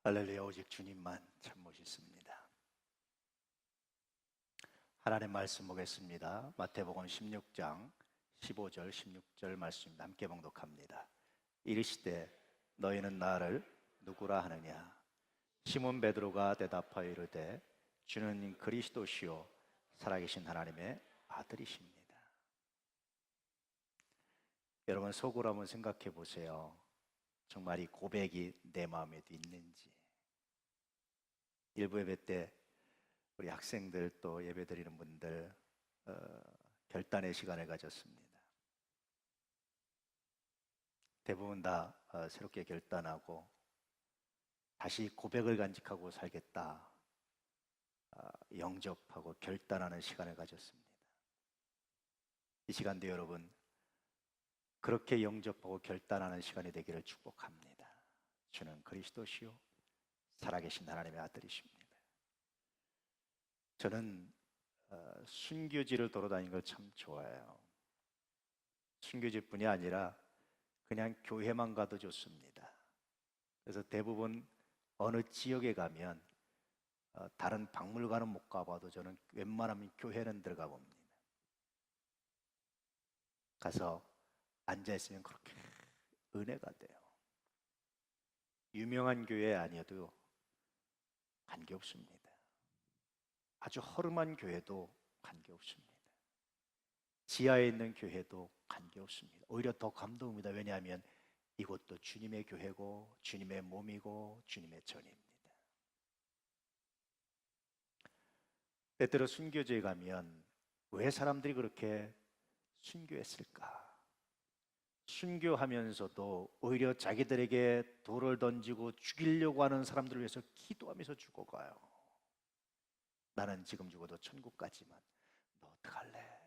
할렐루야. 오직 주님만 참 멋있습니다. 하나님 말씀 보겠습니다. 마태복음 16장 15절 16절 말씀입니다. 함께 봉독합니다. 이르시되 너희는 나를 누구라 하느냐? 시몬 베드로가 대답하여 이르되 주는 그리스도시요 살아계신 하나님의 아들이십니다. 여러분, 속으로 한번 생각해 보세요. 정말 이 고백이 내 마음에도 있는지. 일부 예배 때 우리 학생들 또 예배 드리는 분들 결단의 시간을 가졌습니다. 대부분 다 새롭게 결단하고 다시 고백을 간직하고 살겠다, 영접하고 결단하는 시간을 가졌습니다. 이 시간도 여러분 그렇게 영접하고 결단하는 시간이 되기를 축복합니다. 주는 그리스도시요 살아계신 하나님의 아들이십니다. 저는 순교지를 돌아다니는 걸 참 좋아해요. 순교지뿐이 아니라 그냥 교회만 가도 좋습니다. 그래서 대부분 어느 지역에 가면 다른 박물관은 못 가봐도 저는 웬만하면 교회는 들어가 봅니다. 가서 앉아있으면 그렇게 은혜가 돼요. 유명한 교회 아니어도 관계없습니다. 아주 허름한 교회도 관계없습니다. 지하에 있는 교회도 관계없습니다. 오히려 더 감동입니다. 왜냐하면 이곳도 주님의 교회고 주님의 몸이고 주님의 전입니다. 때때로 순교지에 가면 왜 사람들이 그렇게 순교했을까? 순교하면서도 오히려 자기들에게 돌을 던지고 죽이려고 하는 사람들을 위해서 기도하면서 죽어가요. 나는 지금 죽어도 천국 가지만 너 어떡할래?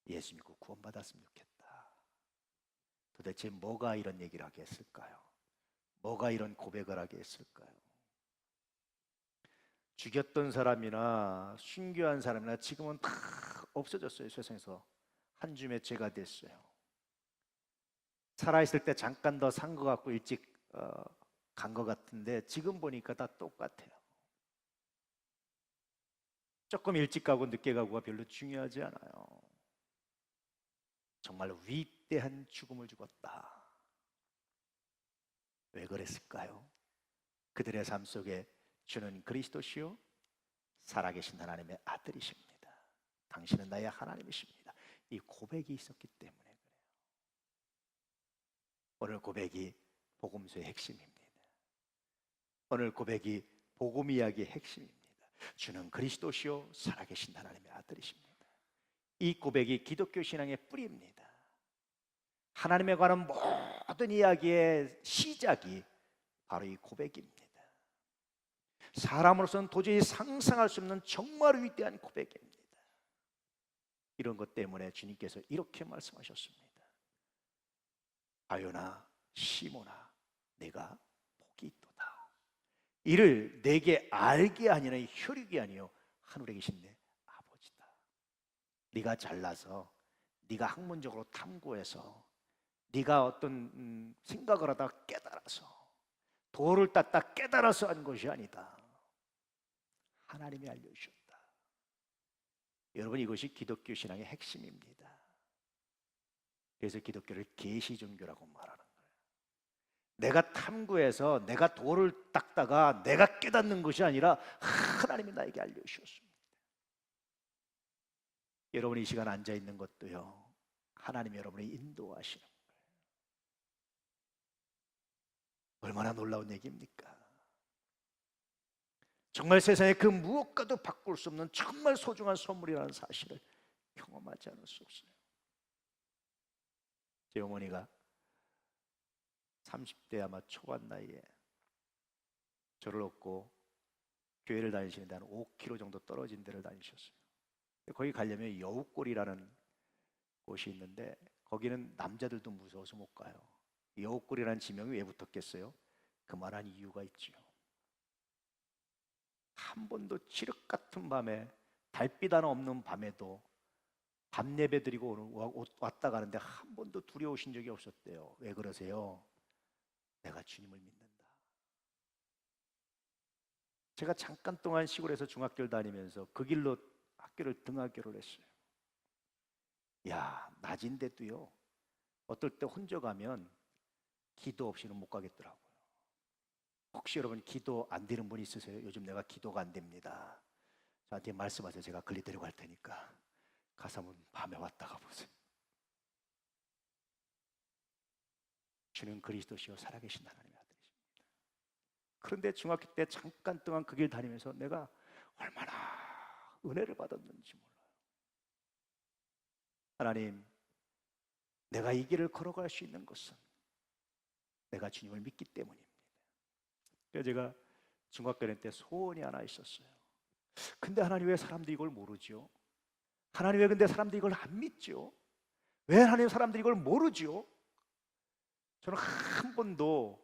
예수 믿고 구원받았으면 좋겠다. 도대체 뭐가 이런 얘기를 하게 했을까요? 뭐가 이런 고백을 하게 했을까요? 죽였던 사람이나 순교한 사람이나 지금은 다 없어졌어요. 세상에서 한 줌의 죄가 됐어요. 살아있을 때 잠깐 더 산 것 같고 일찍 간 것 같은데 지금 보니까 다 똑같아요. 조금 일찍 가고 늦게 가고가 별로 중요하지 않아요. 정말 위대한 죽음을 죽었다. 왜 그랬을까요? 그들의 삶 속에 주는 그리스도시요 살아계신 하나님의 아들이십니다. 당신은 나의 하나님이십니다. 이 고백이 있었기 때문에 그래요. 오늘 고백이 복음서의 핵심입니다. 오늘 고백이 복음 이야기의 핵심입니다. 주는 그리스도시요 살아계신 하나님의 아들이십니다. 이 고백이 기독교 신앙의 뿌리입니다. 하나님에 관한 모든 이야기의 시작이 바로 이 고백입니다. 사람으로서는 도저히 상상할 수 없는 정말 위대한 고백입니다. 이런 것 때문에 주님께서 이렇게 말씀하셨습니다. 바요나 시몬아 내가 복이 있도다. 이를 내게 알게 하니는 혈육이 아니요 하늘에 계신 내 아버지다. 네가 잘나서 네가 학문적으로 탐구해서 네가 어떤 생각을 하다 깨달아서 도를 닦다 깨달아서 한 것이 아니다. 하나님이 알려주셨다. 여러분, 이것이 기독교 신앙의 핵심입니다. 그래서 기독교를 계시 종교라고 말하는 거예요. 내가 탐구해서 내가 도를 닦다가 내가 깨닫는 것이 아니라 하나님이 나에게 알려주셨습니다. 여러분이 이 시간 앉아있는 것도요 하나님이 여러분을 인도하시는 거예요. 얼마나 놀라운 얘기입니까? 정말 세상에 그 무엇과도 바꿀 수 없는 정말 소중한 선물이라는 사실을 경험하지 않을 수 없어요. 제 어머니가 30대 아마 초반 나이에 저를 얻고 교회를 다니시는데 한 5km 정도 떨어진 데를 다니셨어요. 거기 가려면 여우골이라는 곳이 있는데 거기는 남자들도 무서워서 못 가요. 여우골이라는 지명이 왜 붙었겠어요? 그만한 이유가 있죠. 한 번도 칠흑 같은 밤에 달빛 하나 없는 밤에도 밤 예배 드리고 왔다 가는데 한 번도 두려우신 적이 없었대요. 왜 그러세요? 내가 주님을 믿는다. 제가 잠깐 동안 시골에서 중학교를 다니면서 그 길로 학교를 등하교를 했어요. 야, 낮인데도요, 어떨 때 혼자 가면 기도 없이는 못 가겠더라고요. 혹시 여러분 기도 안 되는 분 있으세요? 요즘 내가 기도가 안 됩니다. 저한테 말씀하세요. 제가 걸리도록 할 테니까. 가서 한번 밤에 왔다가 보세요. 주는 그리스도시요 살아계신 하나님의 아들이십니다. 그런데 중학교 때 잠깐 동안 그 길 다니면서 내가 얼마나 은혜를 받았는지 몰라요. 하나님, 내가 이 길을 걸어갈 수 있는 것은 내가 주님을 믿기 때문입니다. 그래서 제가 중학교 때 소원이 하나 있었어요. 근데 하나님 왜 사람들이 이걸 모르죠? 하나님 왜 근데 사람들이 이걸 안 믿죠? 왜 하나님 사람들이 이걸 모르죠? 저는 한 번도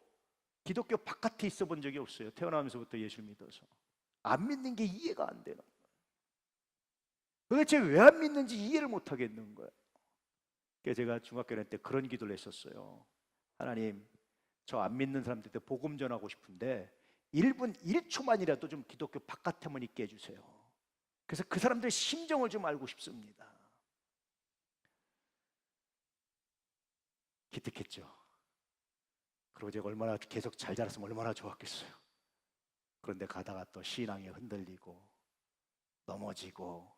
기독교 바깥에 있어 본 적이 없어요. 태어나면서부터 예수를 믿어서. 안 믿는 게 이해가 안 되는 거예요. 도대체 왜 안 믿는지 이해를 못 하겠는 거예요. 그래서 제가 중학교 때 그런 기도를 했었어요. 하나님, 저 안 믿는 사람들한테 복음 전하고 싶은데 1분 1초만이라도 좀 기독교 바깥에만 있게 해주세요. 그래서 그 사람들의 심정을 좀 알고 싶습니다. 기특했죠. 그리고 제가 얼마나 계속 잘 자랐으면 얼마나 좋았겠어요. 그런데 가다가 또 신앙이 흔들리고 넘어지고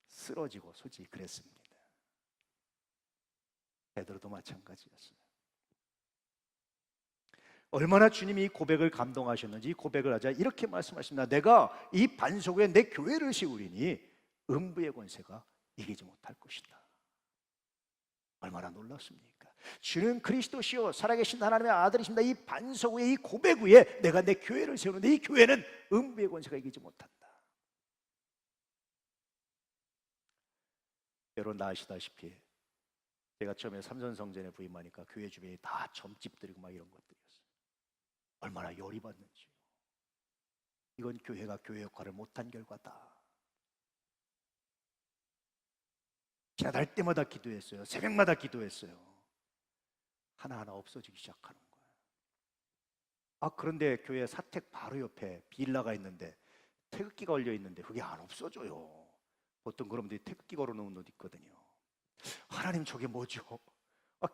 쓰러지고 솔직히 그랬습니다. 베드로도 마찬가지였어요. 얼마나 주님이 이 고백을 감동하셨는지 이 고백을 하자 이렇게 말씀하십니다. 내가 이 반석 위에 내 교회를 세우리니 음부의 권세가 이기지 못할 것이다. 얼마나 놀랍습니까? 주는 그리스도시요 살아계신 하나님의 아들이십니다. 이 반석 위에 이 고백 위에 내가 내 교회를 세우는데 이 교회는 음부의 권세가 이기지 못한다. 여러분 아시다시피 제가 처음에 삼선성전에 부임하니까 교회 주변이 다 점집들이고 막 이런 것들이었어요. 얼마나 열이 받는지요. 이건 교회가 교회 역할을 못한 결과다. 지나갈 때마다 기도했어요. 새벽마다 기도했어요. 하나하나 없어지기 시작하는 거예요. 그런데 교회 사택 바로 옆에 빌라가 있는데 태극기가 걸려 있는데 그게 안 없어져요. 보통 그런 분들이 태극기 걸어놓은 옷 있거든요. 하나님 저게 뭐죠?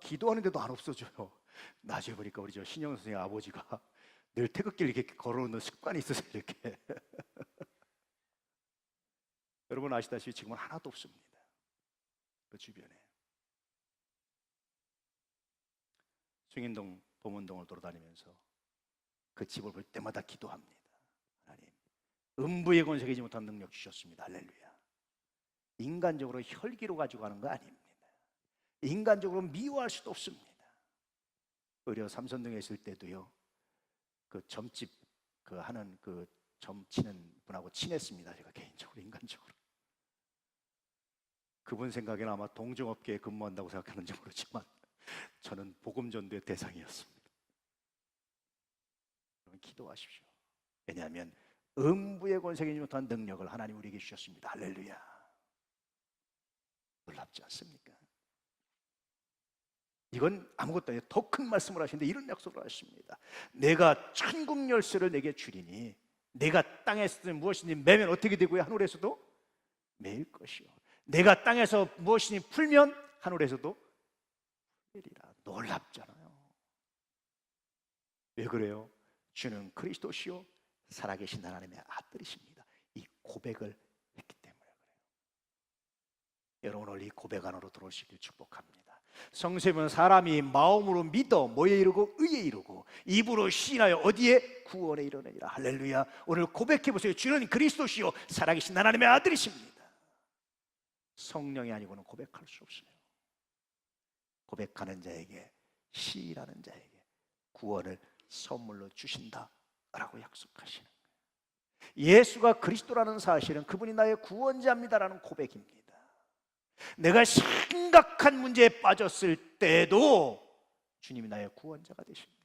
기도하는데도 안 없어져요. 나중에 보니까 우리 저 신영 선생님 아버지가 늘 태극기를 이렇게 걸어놓는 습관이 있어서 이렇게 여러분 아시다시피 지금은 하나도 없습니다. 그 주변에 숭인동 범원동을 돌아다니면서 그 집을 볼 때마다 기도합니다. 하나님, 음부의 권세가 이기지 못한 능력 주셨습니다. 할렐루야. 인간적으로 혈기로 가지고 가는 거 아닙니다. 인간적으로 미워할 수도 없습니다. 의료 삼선동에 있을 때도요, 그 점집 그 하는 그 점 치는 분하고 친했습니다. 제가 개인적으로 인간적으로. 그분 생각에는 아마 동종업계에 근무한다고 생각하는지 모르지만 저는 복음 전도의 대상이었습니다. 여러분 기도하십시오. 왜냐하면 음부의 권세가 이기지 못한 능력을 하나님 우리에게 주셨습니다. 할렐루야. 놀랍지 않습니까? 이건 아무것도 아니에요. 더 큰 말씀을 하시는데 이런 약속을 하십니다. 내가 천국 열쇠를 내게 주리니 내가 땅에서 무엇이든지 매면 어떻게 되고요? 하늘에서도 매일 것이요. 내가 땅에서 무엇이든지 풀면 하늘에서도 풀리리라. 놀랍잖아요. 왜 그래요? 주는 그리스도시요 살아계신 하나님의 아들이십니다. 이 고백을 했기 때문에 그래요. 여러분 오늘 이 고백 안으로 들어오시길 축복합니다. 성세면 사람이 마음으로 믿어 뭐에 이르고 의에 이르고 입으로 시인하여 어디에 구원에 이르느니라. 할렐루야. 오늘 고백해 보세요. 주는 그리스도시요 살아계신 하나님의 아들이십니다. 성령이 아니고는 고백할 수 없어요. 고백하는 자에게 시인하는 자에게 구원을 선물로 주신다라고 약속하시는 거예요. 예수가 그리스도라는 사실은 그분이 나의 구원자입니다라는 고백입니다. 내가 심각한 문제에 빠졌을 때도 주님이 나의 구원자가 되십니다.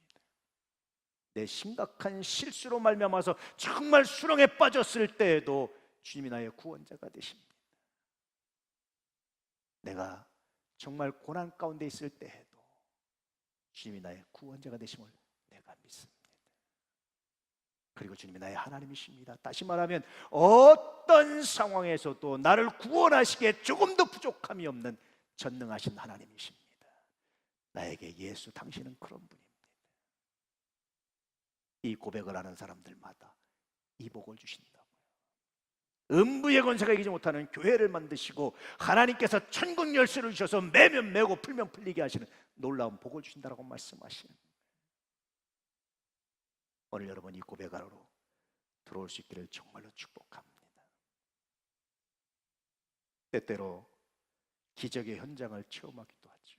내 심각한 실수로 말미암아서 정말 수렁에 빠졌을 때에도 주님이 나의 구원자가 되십니다. 내가 정말 고난 가운데 있을 때에도 주님이 나의 구원자가 되심을 내가 믿습니다. 그리고 주님이 나의 하나님이십니다. 다시 말하면 어떤 상황에서도 나를 구원하시기에 조금도 부족함이 없는 전능하신 하나님이십니다. 나에게 예수 당신은 그런 분입니다. 이 고백을 하는 사람들마다 이 복을 주신다고요. 음부의 권세가 이기지 못하는 교회를 만드시고 하나님께서 천국 열쇠를 주셔서 매면 매고 풀면 풀리게 하시는 놀라운 복을 주신다라고 말씀하시는, 오늘 여러분 이 고백 안으로 들어올 수 있기를 정말로 축복합니다. 때때로 기적의 현장을 체험하기도 하죠.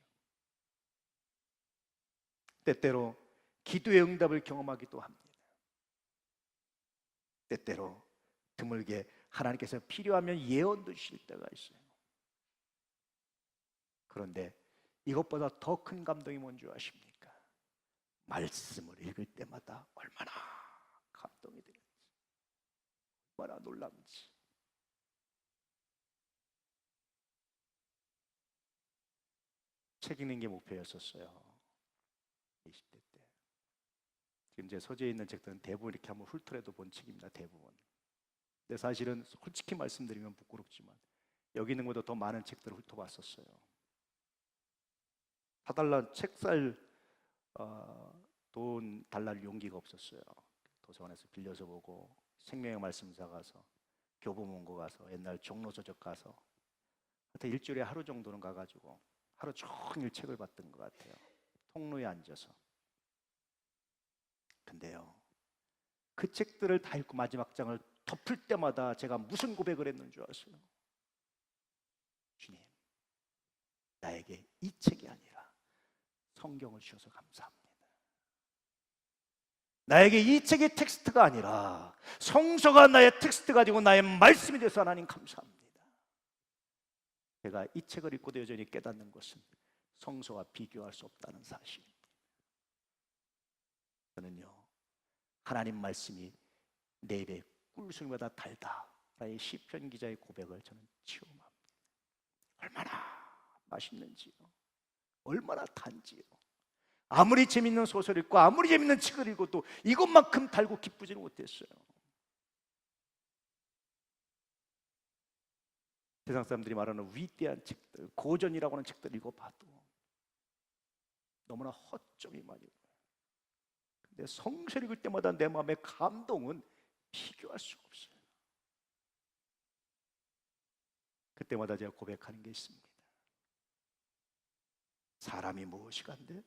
때때로 기도의 응답을 경험하기도 합니다. 때때로 드물게 하나님께서 필요하면 예언도 주실 때가 있어요. 그런데 이것보다 더 큰 감동이 뭔지 아십니까? 말씀을 읽을 때마다 얼마나 감동이 되는지, 얼마나 놀라운지. 책 읽는 게 목표였었어요. 20대 때. 지금 제 소재에 있는 책들은 대부분 이렇게 한번 훑더라도 본 책입니다. 대부분. 근데 사실은 솔직히 말씀드리면 부끄럽지만 여기 있는 것보다 더 많은 책들을 훑어봤었어요. 사달라 책 살 돈 달랄 용기가 없었어요. 도서관에서 빌려서 보고, 생명의 말씀사 가서, 교보문고 가서, 옛날 종로서적 가서, 하여튼 일주일에 하루 정도는 가가지고 하루 종일 책을 봤던 것 같아요. 통로에 앉아서. 근데요, 그 책들을 다 읽고 마지막 장을 덮을 때마다 제가 무슨 고백을 했는 줄 아세요? 주님, 나에게 이 책이 아니라 성경을 주셔서 감사합니다. 나에게 이 책의 텍스트가 아니라 성서가 나의 텍스트가 되고 나의 말씀이 돼서 하나님 감사합니다. 제가 이 책을 읽고도 여전히 깨닫는 것은 성서와 비교할 수 없다는 사실입니다. 저는요, 하나님 말씀이 내 입에 꿀송이보다 달다라는 시편 기자의 고백을 저는 체험합니다. 얼마나 맛있는지요, 얼마나 단지요. 아무리 재밌는 소설 읽고 아무리 재밌는 책을 읽어도 이것만큼 달고 기쁘지는 못했어요. 세상 사람들이 말하는 위대한 책들, 고전이라고 하는 책들 읽어봐도 너무나 허점이 많이 있어요. 근데 성서를 읽을 때마다 내 마음의 감동은 비교할 수가 없어요. 그때마다 제가 고백하는 게 있습니다. 사람이 무엇이간데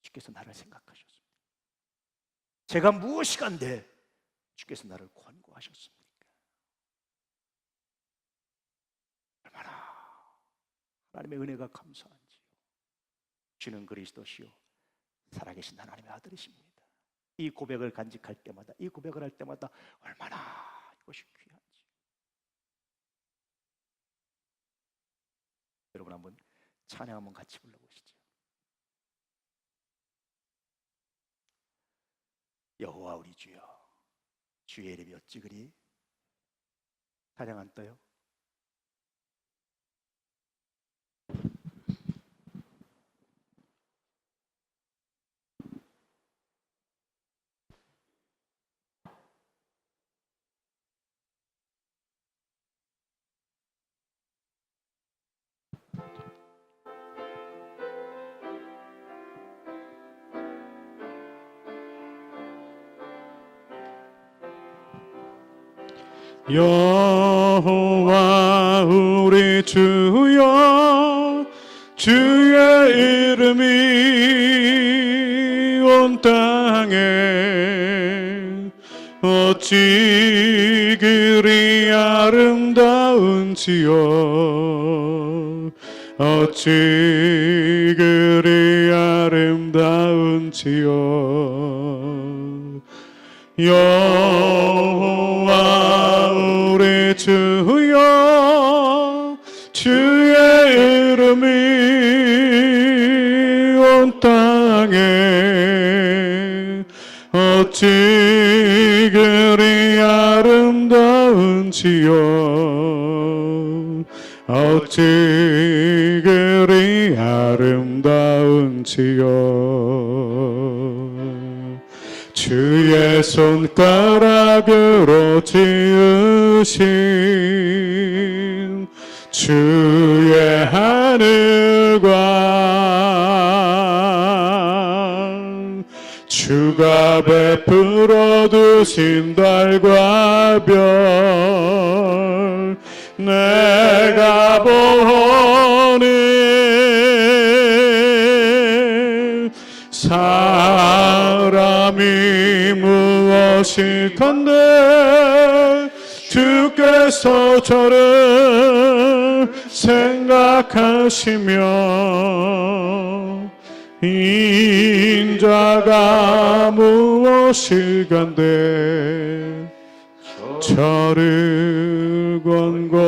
주께서 나를 생각하셨습니다. 제가 무엇이간데 주께서 나를 권고하셨습니까? 얼마나 하나님의 은혜가 감사한지요. 주는 그리스도시요 살아계신 하나님의 아들이십니다. 이 고백을 간직할 때마다, 이 고백을 할 때마다 얼마나 이것이 귀한지. 여러분 한번 찬양 한번 같이 불러보시죠. 여호와 우리 주여, 주의 이름이 어찌 그리. 찬양 안 떠요? 여호와 우리 주여, 주의 이름이 온 땅에 어찌 그리 아름다운지요, 어찌 그리 아름다운지요. 여호와 우리 주여, 주의 이름이 온 땅에 어찌 그리 아름다운지요, 어찌 그리 아름다운지요. 주의 손가락으로 지으신 주의 하늘과 주가 베풀어 두신 달과 별 내가 보니 사람이 무엇일건데 주께서 저를 생각하시며 인자가 무엇일건데 저를 권고하시나이까.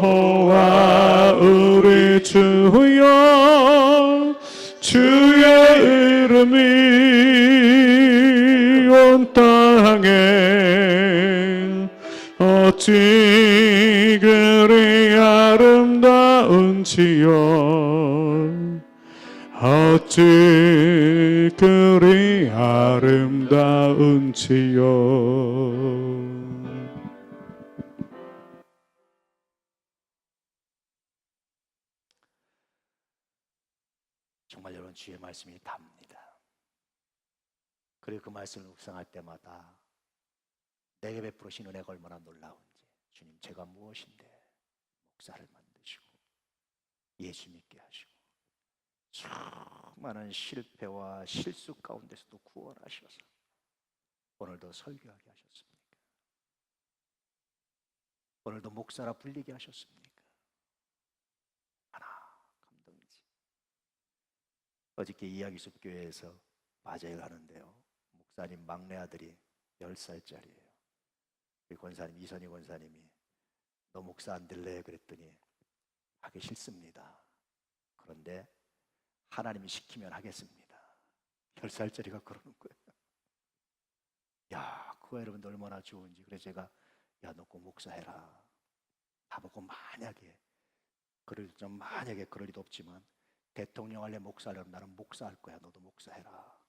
여호와 우리 주여 주의 이름이 온 땅에 어찌 그리 아름다운지요 어찌 그리 아름다운지요. 정말 여러분, 주의 말씀이 답니다. 그리고 그 말씀을 묵상할 때마다 내게 베푸신 은혜가 얼마나 놀라운지. 주님, 제가 무엇인데 목사를 만드시고 예수 믿게 하시고 수많은 실패와 실수 가운데서도 구원하셔서 오늘도 설교하게 하셨습니까? 오늘도 목사라 불리게 하셨습니까? 하나 감동이지. 어저께 이야기숲교회에서 맞아요 하는데요, 목사님 막내 아들이 10살짜리예요. 우리 권사님, 이선희 권사님이 너 목사 안 될래? 그랬더니 하기 싫습니다. 그런데 하나님이 시키면 하겠습니다. 10살짜리가 그러는 거예요. 야, 그거 여러분들 얼마나 좋은지. 그래서 제가 야, 너 꼭 목사해라. 다보고 만약에 그럴 일도 없지만 대통령 할래, 목사하려면 나는 목사할 거야. 너도 목사해라.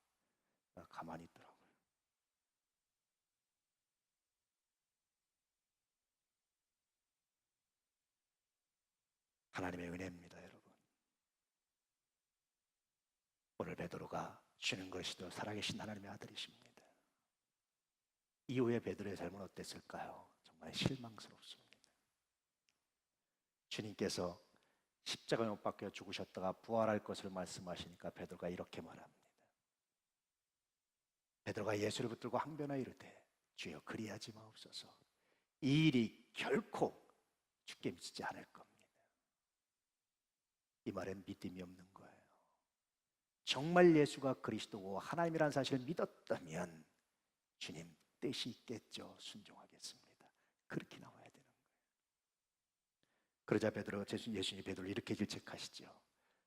가만히 있더라고요. 하나님의 은혜입니다, 여러분. 오늘 베드로가 주는 것이도 살아계신 하나님의 아들이십니다. 이후에 베드로의 삶은 어땠을까요? 정말 실망스럽습니다. 주님께서 십자가에 못 박혀 죽으셨다가 부활할 것을 말씀하시니까 베드로가 이렇게 말합니다. 베드로가 예수를 붙들고 항변하여 이르되 주여 그리하지 마옵소서. 이 일이 결코 주께 미치지 않을 겁니다. 이 말엔 믿음이 없는 거예요. 정말 예수가 그리스도고 하나님이라는 사실을 믿었다면 주님 뜻이 있겠죠. 순종하겠습니다. 그렇게 나와야 되는 거예요. 그러자 예수님이 베드로를 이렇게 질책하시죠.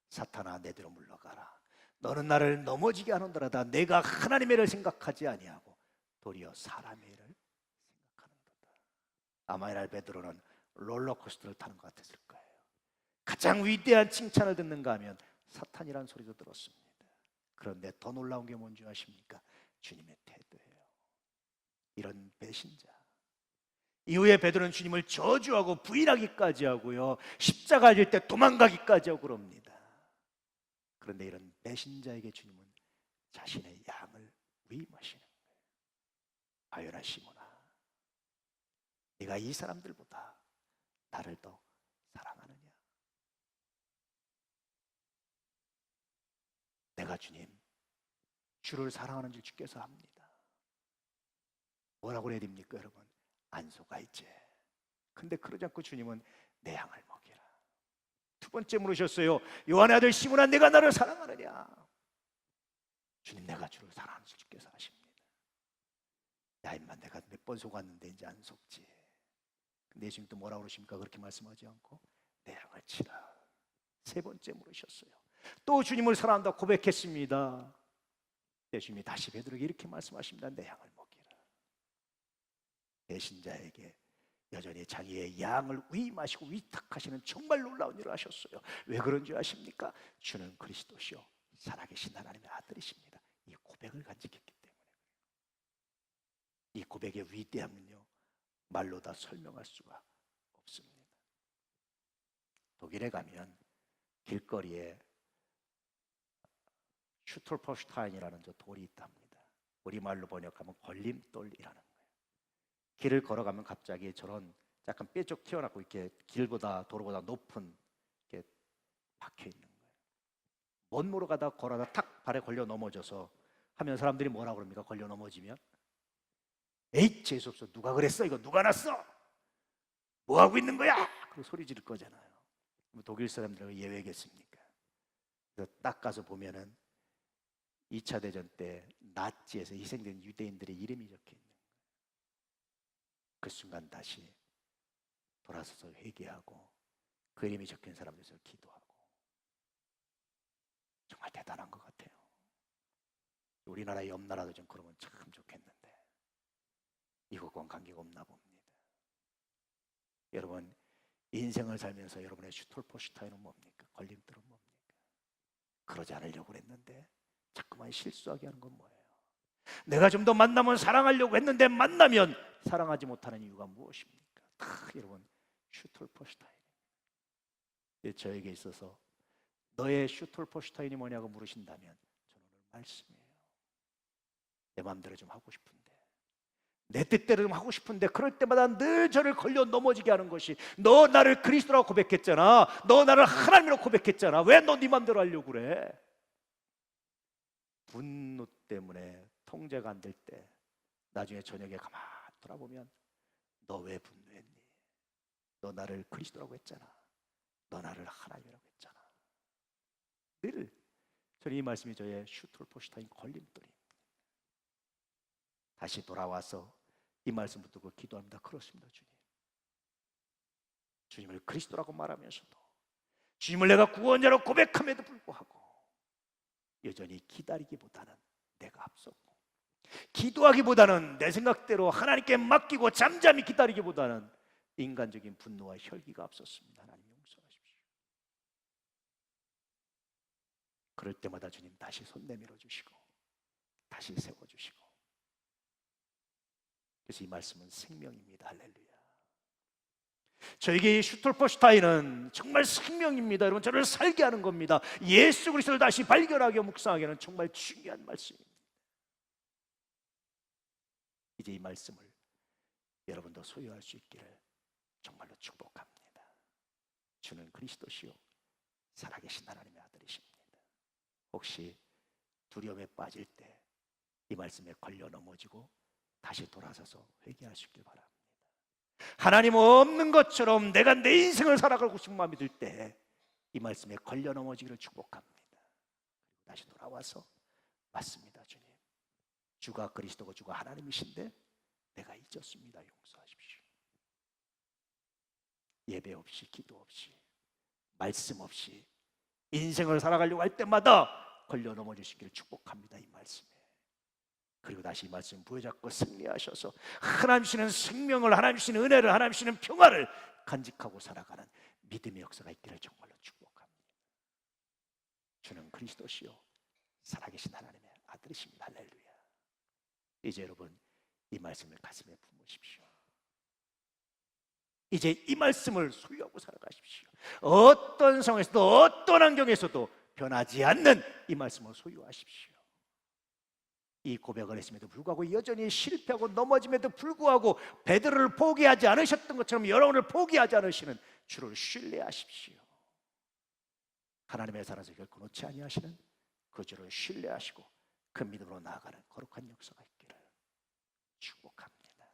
사탄아, 내 뒤로 물러가라. 너는 나를 넘어지게 하는도라다. 내가 하나님의 일을 생각하지 아니하고 도리어 사람의 일을 생각하는도다. 아마 이날 베드로는 롤러코스터를 타는 것 같았을 거예요. 가장 위대한 칭찬을 듣는가 하면 사탄이라는 소리도 들었습니다. 그런데 더 놀라운 게 뭔지 아십니까? 주님의 태도예요. 이런 배신자. 이후에 베드로는 주님을 저주하고 부인하기까지 하고요, 십자가 질 때 도망가기까지 하고 그럽니다. 그런데 이런 배신자에게 주님은 자신의 양을 위임하시는 거예요. 바요나 시몬아, 네가 이 사람들보다 나를 더 사랑하느냐? 내가 주를 사랑하는 줄 주께서 압니다. 뭐라고 해야 됩니까, 여러분? 안 속아 있지. 근데 그러지 않고 주님은 내 양을 먹이라. 두 번째 물으셨어요. 요한의 아들 시몬아, 내가 나를 사랑하느냐? 주님, 내가 주를 사랑하는 줄 주께서 아십니다. 야, 임마, 내가 몇 번 속았는데 이제 안 속지. 근데 예수님 또 뭐라고 그러십니까? 그렇게 말씀하지 않고 내 양을 치라. 세 번째 물으셨어요. 또 주님을 사랑한다 고백했습니다. 예수님이 다시 베드로에게 이렇게 말씀하십니다. 내 양을 먹이라. 배신자에게 여전히 자기의 양을 위임하시고 위탁하시는 정말 놀라운 일을 하셨어요. 왜 그런 줄 아십니까? 주는 그리스도시요 살아계신 하나님의 아들이십니다. 이 고백을 간직했기 때문에. 이 고백의 위대함은요 말로 다 설명할 수가 없습니다. 독일에 가면 길거리에 슈톨포슈타인이라는 저 돌이 있답니다. 우리말로 번역하면 걸림돌이라는 거예요. 길을 걸어가면 갑자기 저런 약간 뾰족 튀어나오고 이렇게 길보다 도로보다 높은 이렇게 박혀 있는 거예요. 먼 모로 가다 걸어다 탁 발에 걸려 넘어져서 하면 사람들이 뭐라 그럽니까? 걸려 넘어지면 에이 재수없어, 누가 그랬어? 이거 누가 놨어? 뭐 하고 있는 거야? 그 소리 지를 거잖아요. 독일 사람들은 예외겠습니까? 그래서 딱 가서 보면은 2차 대전 때 나치에서 희생된 유대인들의 이름이 적혀 있는 거예요. 그 순간 다시 돌아서서 회개하고 그 이름이 적힌 사람들에서 기도하고. 정말 대단한 것 같아요. 우리나라 옆 나라도 좀 그러면 참 좋겠는데 미국과는 관계가 없나 봅니다. 여러분 인생을 살면서 여러분의 슈톨포슈타인은 뭡니까? 걸림돌은 뭡니까? 그러지 않으려고 했는데 자꾸만 실수하게 하는 건 뭐예요? 내가 좀 더 만나면 사랑하려고 했는데 만나면 사랑하지 못하는 이유가 무엇입니까? 다 여러분 슈톨포슈타인입니다. 저에게 있어서 너의 슈톨포슈타인이 뭐냐고 물으신다면 저는 오늘 말씀이에요. 내 마음대로 좀 하고 싶은데 내 뜻대로 좀 하고 싶은데 그럴 때마다 늘 저를 걸려 넘어지게 하는 것이 너 나를 그리스도라고 고백했잖아. 너 나를 하나님이라고 고백했잖아. 왜 너 네 마음대로 하려고 그래? 분노 때문에 통제가 안 될 때 나중에 저녁에 가만 돌아보면 너 왜 분노했니? 너 나를 그리스도라고 했잖아. 너 나를 하나님이라고 했잖아. 늘 저는 이 말씀이 저의 슈톨포슈타인 걸림돌입니다. 다시 돌아와서 이 말씀 붙들고 기도합니다. 그렇습니다, 주님. 주님을 그리스도라고 말하면서도 주님을 내가 구원자로 고백함에도 불구하고 여전히 기다리기보다는 내가 앞섰고 기도하기보다는 내 생각대로 하나님께 맡기고 잠잠히 기다리기보다는 인간적인 분노와 혈기가 앞섰습니다. 하나님 용서하십시오. 그럴 때마다 주님 다시 손 내밀어 주시고 다시 세워주시고. 그래서 이 말씀은 생명입니다. 할렐루야. 저에게 이 슈톨포슈타인은 정말 생명입니다. 여러분 저를 살게 하는 겁니다. 예수 그리스도를 다시 발견하게 묵상하게 하는 정말 중요한 말씀입니다. 이제 이 말씀을 여러분도 소유할 수 있기를 정말로 축복합니다. 주는 그리스도시요 살아계신 하나님의 아들이십니다. 혹시 두려움에 빠질 때 이 말씀에 걸려 넘어지고 다시 돌아서서 회개할 수 있길 바랍니다. 하나님 없는 것처럼 내가 내 인생을 살아가고 싶은 마음이 들 때 이 말씀에 걸려 넘어지기를 축복합니다. 다시 돌아와서 맞습니다. 주님 주가 그리스도고 주가 하나님이신데 내가 잊었습니다. 용서하십시오. 예배 없이 기도 없이 말씀 없이 인생을 살아가려고 할 때마다 걸려 넘어지시기를 축복합니다. 이 말씀에. 그리고 다시 이 말씀 부여잡고 승리하셔서 하나님 주시는 생명을 하나님 주시는 은혜를 하나님 주시는 평화를 간직하고 살아가는 믿음의 역사가 있기를 정말로 축복합니다. 주는 그리스도시요 살아계신 하나님의 아들이십니다. 할렐루야. 이제 여러분 이 말씀을 가슴에 품으십시오. 이제 이 말씀을 소유하고 살아가십시오. 어떤 상황에서도 어떤 환경에서도 변하지 않는 이 말씀을 소유하십시오. 이 고백을 했음에도 불구하고 여전히 실패하고 넘어짐에도 불구하고 베드로를 포기하지 않으셨던 것처럼 여러분을 포기하지 않으시는 주를 신뢰하십시오. 하나님의 사랑에서 결코 놓지 아니하시는 그 주를 신뢰하시고 그 믿음으로 나아가는 거룩한 역사가 있기를 축복합니다.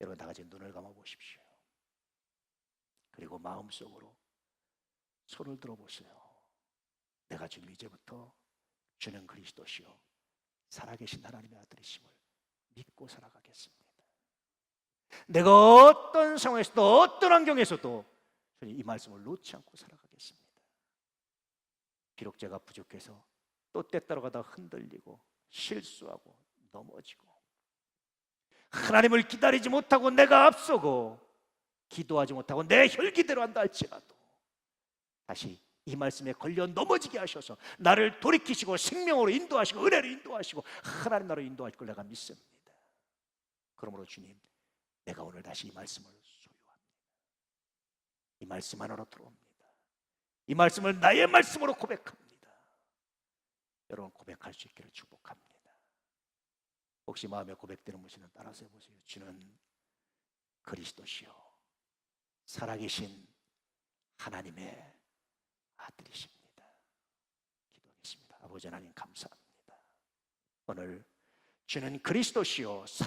여러분 다 같이 눈을 감아 보십시오. 그리고 마음속으로 손을 들어보세요. 내가 주님 이제부터 주는 그리스도시요 살아계신 하나님의 아들이심을 믿고 살아가겠습니다. 내가 어떤 상황에서도 어떤 환경에서도 주님 이 말씀을 놓지 않고 살아가겠습니다. 비록 제가 부족해서 또 때따라 가다 흔들리고 실수하고 넘어지고 하나님을 기다리지 못하고 내가 앞서고 기도하지 못하고 내 혈기대로 한다 할지라도 다시 이 말씀에 걸려 넘어지게 하셔서 나를 돌이키시고 생명으로 인도하시고 은혜로 인도하시고 하나님 나라로 인도할 걸 내가 믿습니다. 그러므로 주님, 내가 오늘 다시 이 말씀을 소유합니다. 이 말씀 안으로 들어옵니다. 이 말씀을 나의 말씀으로 고백합니다. 여러분 고백할 수 있기를 축복합니다. 혹시 마음에 고백되는 분은 따라서 해보세요. 주는 그리스도시요 살아계신 하나님의 아들이십니다. 기도하겠습니다. 아버지 하나님 감사합니다. 오늘 주는 그리스도시요